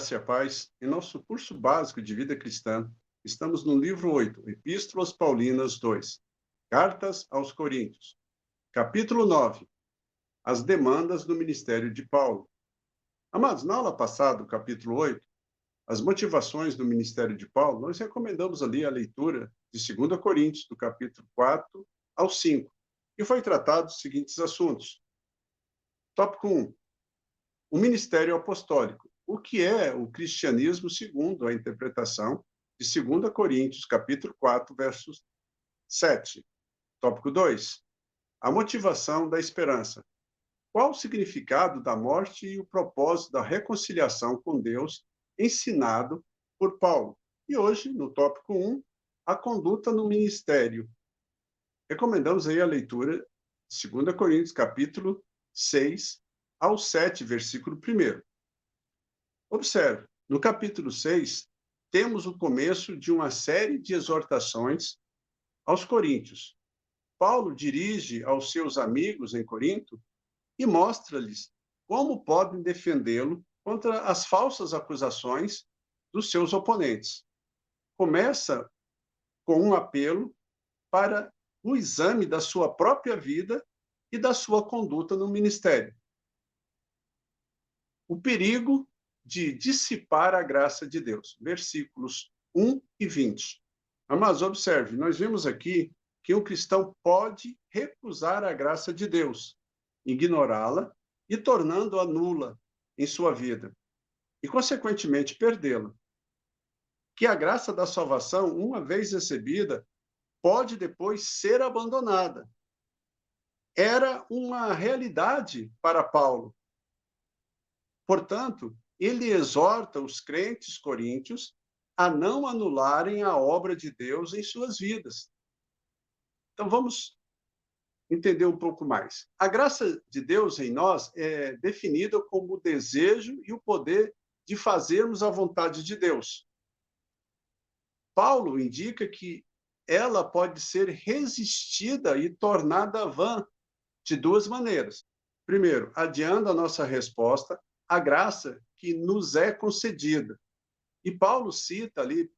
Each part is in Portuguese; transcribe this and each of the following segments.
graça e a paz. Em nosso curso básico de vida cristã, estamos no livro 8, Epístolas Paulinas 2, Cartas aos Coríntios. Capítulo 9, as demandas do ministério de Paulo. Amados, na aula passada, capítulo 8, as motivações do ministério de Paulo, nós recomendamos ali a leitura de 2 Coríntios, do capítulo 4 ao 5, e foi tratado os seguintes assuntos. Tópico 1, o ministério apostólico. O que é o cristianismo segundo a interpretação de 2 Coríntios, capítulo 4, versos 7. Tópico 2, a motivação da esperança. Qual o significado da morte e o propósito da reconciliação com Deus ensinado por Paulo? E hoje, no tópico 1, a conduta no ministério. Recomendamos aí a leitura de 2 Coríntios, capítulo 6 ao 7, versículo 1. Observe, no capítulo 6, temos o começo de uma série de exortações aos coríntios. Paulo dirige aos seus amigos em Corinto e mostra-lhes como podem defendê-lo contra as falsas acusações dos seus oponentes. Começa com um apelo para o exame da sua própria vida e da sua conduta no ministério. O perigo de dissipar a graça de Deus. Versículos 1 e 20. Mas observe, nós vimos aqui que um cristão pode recusar a graça de Deus, ignorá-la e tornando-a nula em sua vida, e, consequentemente, perdê-la. Que a graça da salvação, uma vez recebida, pode depois ser abandonada. Era uma realidade para Paulo. Portanto, ele exorta os crentes coríntios a não anularem a obra de Deus em suas vidas. Então, vamos entender um pouco mais. A graça de Deus em nós é definida como o desejo e o poder de fazermos a vontade de Deus. Paulo indica que ela pode ser resistida e tornada vã de duas maneiras. Primeiro, adiando a nossa resposta à graça que nos é concedida. E Paulo cita ali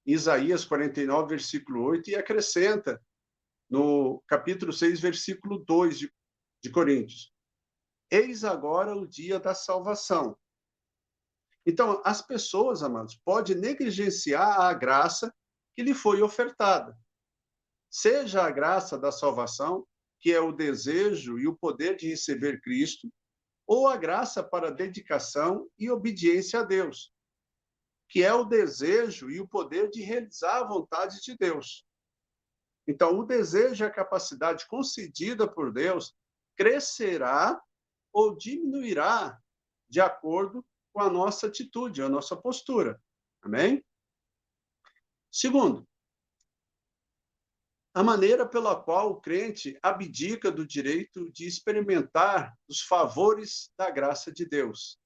Isaías 49, versículo 8, e acrescenta no capítulo 6, versículo 2 de Coríntios. Eis agora o dia da salvação. Então, as pessoas, amados, podem negligenciar a graça que lhe foi ofertada. Seja a graça da salvação, que é o desejo e o poder de receber Cristo, ou a graça para dedicação e obediência a Deus, que é o desejo e o poder de realizar a vontade de Deus. Então, o desejo e a capacidade concedida por Deus crescerá ou diminuirá de acordo com a nossa atitude, a nossa postura. Amém? Segundo, a maneira pela qual o crente abdica do direito de experimentar os favores da graça de Deus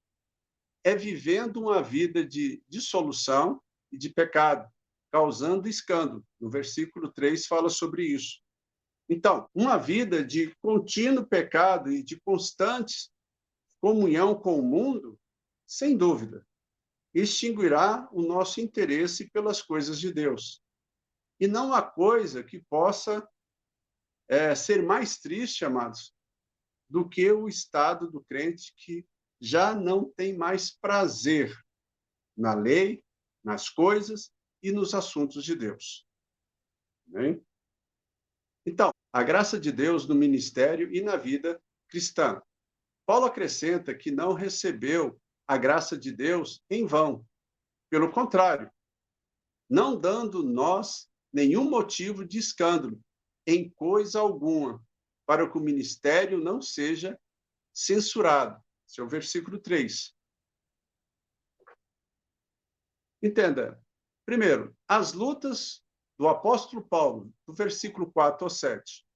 é vivendo uma vida de dissolução e de pecado, causando escândalo. No versículo 3 fala sobre isso. Então, uma vida de contínuo pecado e de constante comunhão com o mundo, sem dúvida, extinguirá o nosso interesse pelas coisas de Deus. E não há coisa que possa ser mais triste, amados, do que o estado do crente que já não tem mais prazer na lei, nas coisas e nos assuntos de Deus. Amém? Então, a graça de Deus no ministério e na vida cristã. Paulo acrescenta que não recebeu a graça de Deus em vão. Pelo contrário, não dando nós nenhum motivo de escândalo em coisa alguma, para que o ministério não seja censurado. Esse é o versículo 3. Entenda. Primeiro, as lutas do apóstolo Paulo, do versículo 4 ao 7.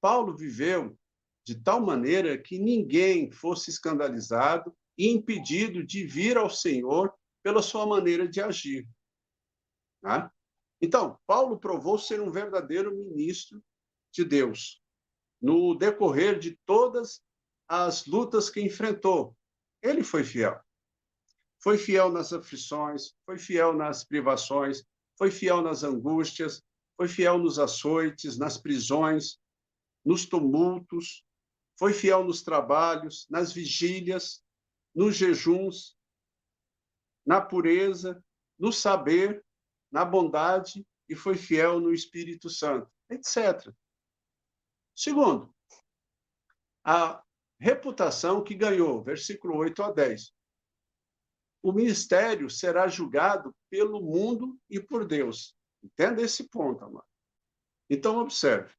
Paulo viveu de tal maneira que ninguém fosse escandalizado e impedido de vir ao Senhor pela sua maneira de agir. Tá? Então, Paulo provou ser um verdadeiro ministro de Deus no decorrer de todas as lutas que enfrentou. Ele foi fiel. foi fiel nas aflições, foi fiel nas privações, foi fiel nas angústias, foi fiel nos açoites, nas prisões, nos tumultos, foi fiel nos trabalhos, nas vigílias, nos jejuns, na pureza, no saber, na bondade e foi fiel no Espírito Santo, etc. Segundo, a reputação que ganhou, versículo 8 a 10. O ministério será julgado pelo mundo e por Deus. Entenda esse ponto, amado. Então, observe.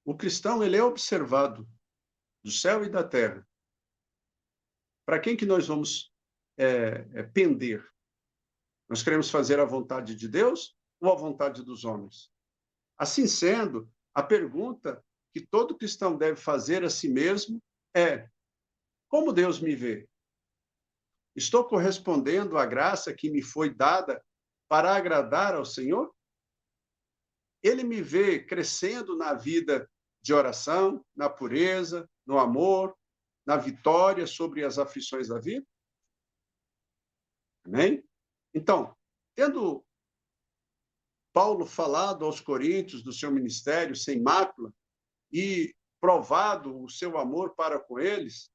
O cristão, ele é observado do céu e da terra. Para quem que nós vamos pender? Nós queremos fazer a vontade de Deus ou a vontade dos homens? Assim sendo, a pergunta que todo cristão deve fazer a si mesmo é: como Deus me vê? Estou correspondendo à graça que me foi dada para agradar ao Senhor? Ele me vê crescendo na vida de oração, na pureza, no amor, na vitória sobre as aflições da vida? Amém? Então, tendo Paulo falado aos coríntios do seu ministério sem mácula e provado o seu amor para com eles,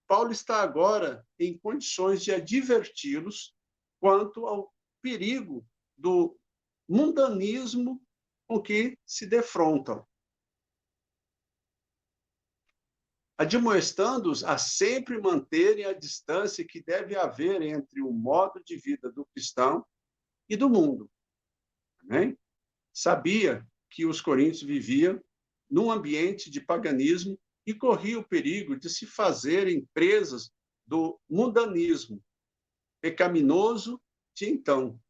Paulo está agora em condições de adverti-los quanto ao perigo do mundanismo com que se defrontam, admoestando-os a sempre manterem a distância que deve haver entre o modo de vida do cristão e do mundo. Amém? Sabia que os coríntios viviam num ambiente de paganismo e corria o perigo de se fazerem presas do mundanismo pecaminoso de então.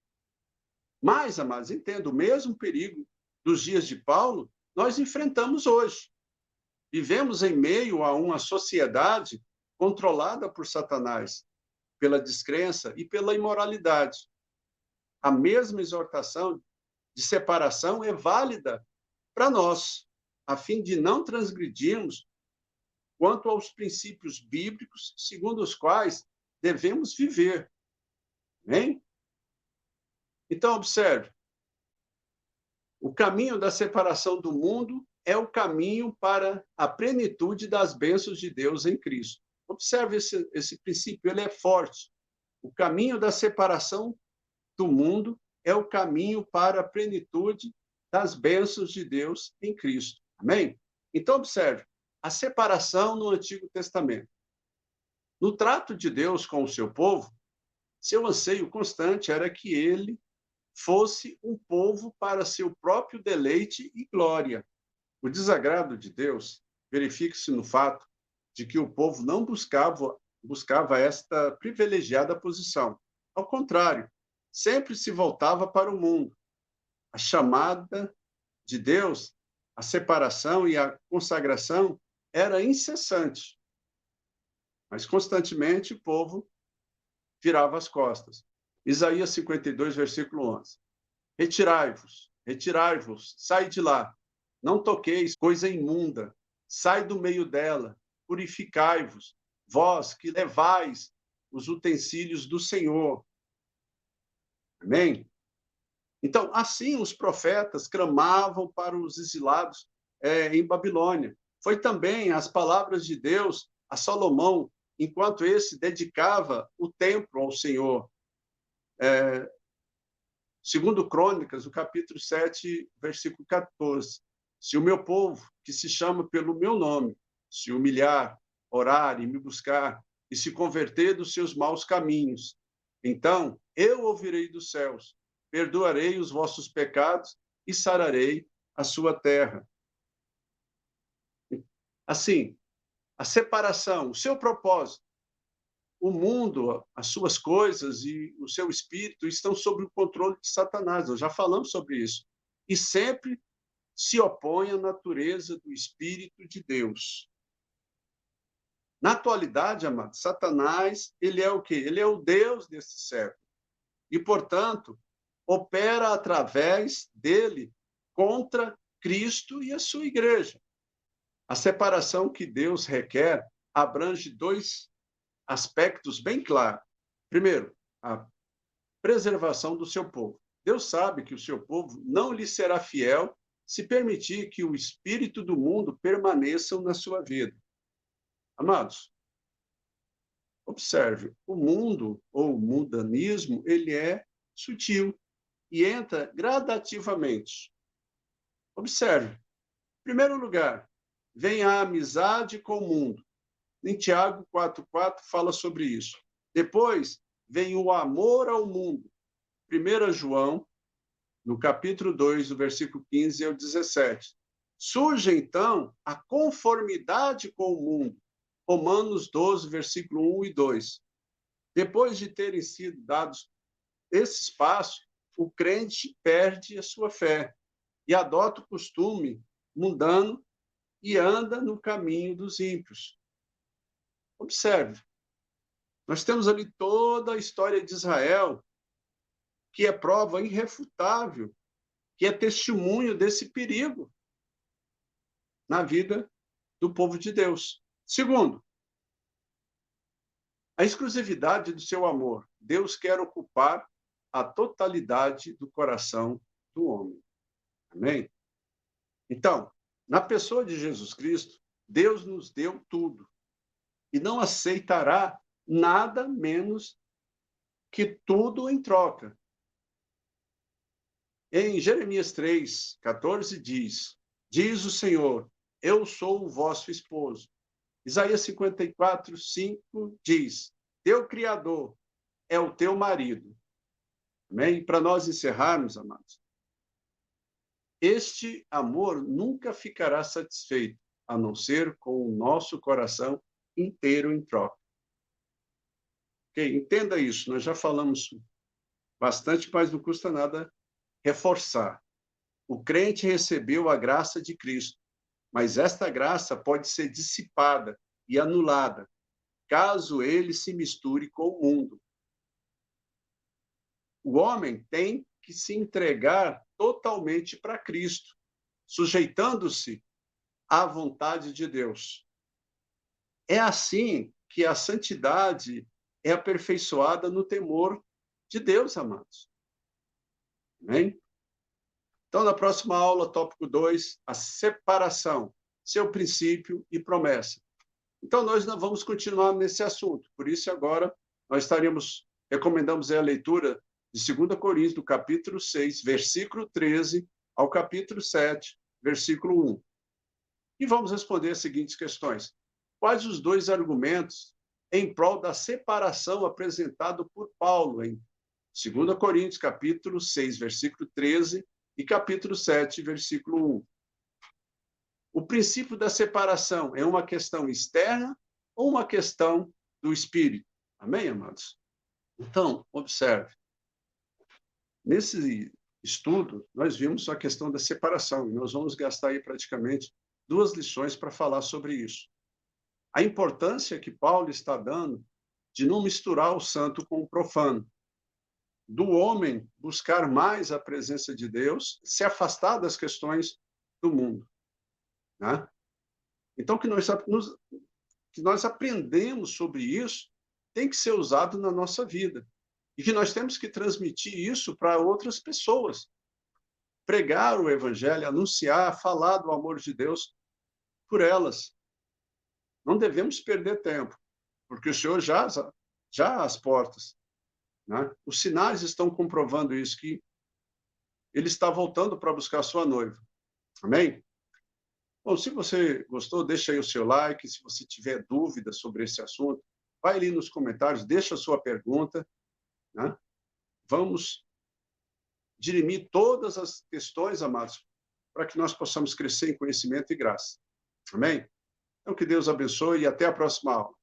Mas, amados, entendo, o mesmo perigo dos dias de Paulo nós enfrentamos hoje. Vivemos em meio a uma sociedade controlada por Satanás, pela descrença e pela imoralidade. A mesma exortação de separação é válida para nós, a fim de não transgredirmos quanto aos princípios bíblicos segundo os quais devemos viver. Amém? Então, observe. O caminho da separação do mundo é o caminho para a plenitude das bênçãos de Deus em Cristo. Observe esse princípio, ele é forte. O caminho da separação do mundo é o caminho para a plenitude das bênçãos de Deus em Cristo. Amém? Então, observe, a separação no Antigo Testamento. No trato de Deus com o seu povo, seu anseio constante era que ele fosse um povo para seu próprio deleite e glória. O desagrado de Deus verifica-se no fato de que o povo não buscava esta privilegiada posição. Ao contrário, sempre se voltava para o mundo. A chamada de Deus, a separação e a consagração era incessante. Mas constantemente o povo virava as costas. Isaías 52, versículo 11. Retirai-vos, retirai-vos, sai de lá. Não toqueis coisa imunda. Sai do meio dela, purificai-vos, vós que levais os utensílios do Senhor. Amém? Então, assim os profetas clamavam para os exilados em Babilônia. Foi também as palavras de Deus a Salomão, enquanto esse dedicava o templo ao Senhor. Segundo Crônicas, o capítulo 7, versículo 14. Se o meu povo, que se chama pelo meu nome, se humilhar, orar e me buscar, e se converter dos seus maus caminhos, então eu ouvirei dos céus, perdoarei os vossos pecados e sararei a sua terra. Assim, a separação, o seu propósito, o mundo, as suas coisas e o seu espírito estão sob o controle de Satanás. Nós já falamos sobre isso. E sempre se opõe à natureza do Espírito de Deus. Na atualidade, amado, Satanás, ele é o quê? Ele é o Deus desse século. E, portanto, opera através dele contra Cristo e a sua igreja. A separação que Deus requer abrange dois aspectos bem claros. Primeiro, a preservação do seu povo. Deus sabe que o seu povo não lhe será fiel se permitir que o espírito do mundo permaneçam na sua vida. Amados, observe, o mundo, ou o mundanismo, ele é sutil e entra gradativamente. Observe, em primeiro lugar, vem a amizade com o mundo. Em Tiago 4,4 fala sobre isso. Depois, vem o amor ao mundo. 1 João, no capítulo 2, do versículo 15 ao 17. Surge, então, a conformidade com o mundo. Romanos 12, versículo 1 e 2. Depois de terem sido dados esse espaço, o crente perde a sua fé e adota o costume mundano e anda no caminho dos ímpios. Observe, nós temos ali toda a história de Israel, que é prova irrefutável, que é testemunho desse perigo na vida do povo de Deus. Segundo, a exclusividade do seu amor. Deus quer ocupar a totalidade do coração do homem. Amém? Então, na pessoa de Jesus Cristo, Deus nos deu tudo e não aceitará nada menos que tudo em troca. Em Jeremias 3, 14 diz o Senhor, eu sou o vosso esposo. Isaías 54, 5 diz, teu Criador é o teu marido. Amém? Para nós encerrarmos, amados, este amor nunca ficará satisfeito, a não ser com o nosso coração inteiro em troca. Ok? Entenda isso, nós já falamos bastante, mas não custa nada reforçar. O crente recebeu a graça de Cristo, mas esta graça pode ser dissipada e anulada, caso ele se misture com o mundo. O homem tem que se entregar totalmente para Cristo, sujeitando-se à vontade de Deus. É assim que a santidade é aperfeiçoada no temor de Deus, amados. Amém? Então, na próxima aula, tópico 2, a separação, seu princípio e promessa. Então, nós não vamos continuar nesse assunto. Por isso, agora, nós recomendamos a leitura de 2 Coríntios, do capítulo 6, versículo 13, ao capítulo 7, versículo 1. E vamos responder as seguintes questões. Quais os dois argumentos em prol da separação apresentado por Paulo em 2 Coríntios, capítulo 6, versículo 13, e capítulo 7, versículo 1? O princípio da separação é uma questão externa ou uma questão do espírito? Amém, amados? Então, observe. Nesse estudo, nós vimos a questão da separação, e nós vamos gastar aí praticamente 2 lições para falar sobre isso. A importância que Paulo está dando de não misturar o santo com o profano, do homem buscar mais a presença de Deus, se afastar das questões do mundo. Né? Então, que nós aprendemos sobre isso tem que ser usado na nossa vida. E que nós temos que transmitir isso para outras pessoas. Pregar o evangelho, anunciar, falar do amor de Deus por elas. Não devemos perder tempo, porque o Senhor já às portas. Né? Os sinais estão comprovando isso, que ele está voltando para buscar a sua noiva. Amém? Bom, se você gostou, deixa aí o seu like. Se você tiver dúvida sobre esse assunto, vai ali nos comentários, deixa a sua pergunta. Né? Vamos dirimir todas as questões, amados, para que nós possamos crescer em conhecimento e graça. Amém? Então, que Deus abençoe e até a próxima aula.